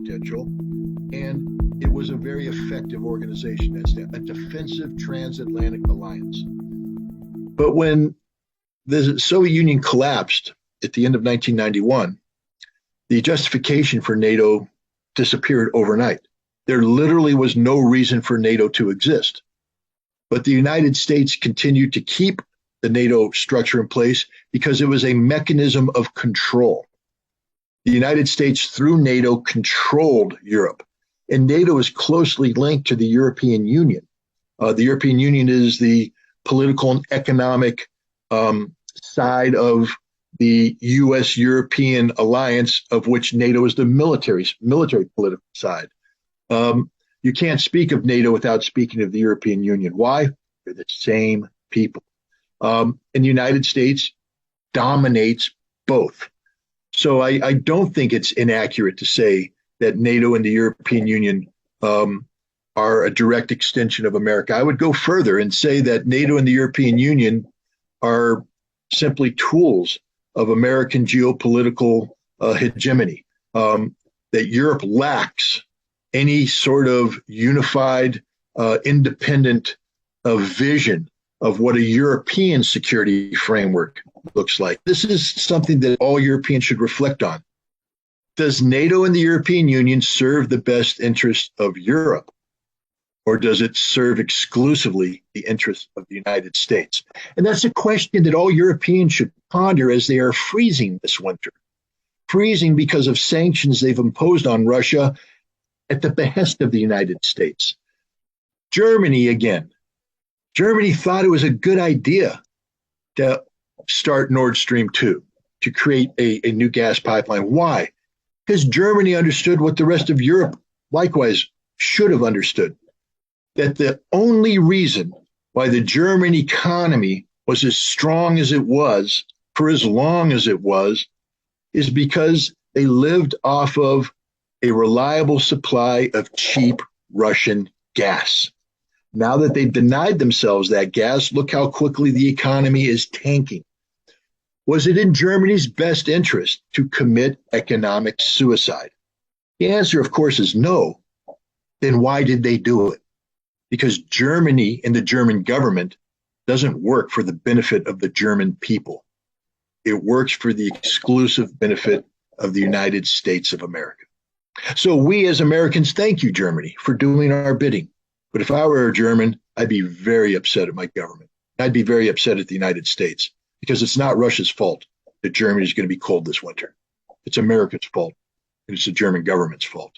looked at, Joel. And it was a very effective organization. That's a defensive transatlantic alliance. But when the Soviet Union collapsed at the end of 1991, the justification for NATO disappeared overnight. There literally was no reason for NATO to exist. But the United States continued to keep the NATO structure in place because it was a mechanism of control. The United States, through NATO, controlled Europe. And NATO is closely linked to the European Union. The European Union is the political and economic side of the U.S.-European alliance, of which NATO is the military political side. You can't speak of NATO without speaking of the European Union. Why? They're the same people. And the United States dominates both. So I don't think it's inaccurate to say that NATO and the European Union are a direct extension of America. I would go further and say that NATO and the European Union are simply tools of American geopolitical hegemony, that Europe lacks any sort of unified, independent vision of what a European security framework looks like. This is something that all Europeans should reflect on. Does NATO and the European Union serve the best interests of Europe? Or does it serve exclusively the interests of the United States? And that's a question that all Europeans should ponder as they are freezing this winter. Freezing because of sanctions they've imposed on Russia at the behest of the United States. Germany, again. Germany thought it was a good idea to start Nord Stream 2, to create a new gas pipeline. Why? Because Germany understood what the rest of Europe likewise should have understood. That the only reason why the German economy was as strong as it was for as long as it was is because they lived off of a reliable supply of cheap Russian gas. Now that they've denied themselves that gas, look how quickly the economy is tanking. Was it in Germany's best interest to commit economic suicide? The answer, of course, is no. Then why did they do it? Because Germany and the German government doesn't work for the benefit of the German people. It works for the exclusive benefit of the United States of America. So we as Americans thank you, Germany, for doing our bidding. But if I were a German, I'd be very upset at my government. I'd be very upset at the United States because it's not Russia's fault that Germany is going to be cold this winter. It's America's fault, and it's the German government's fault.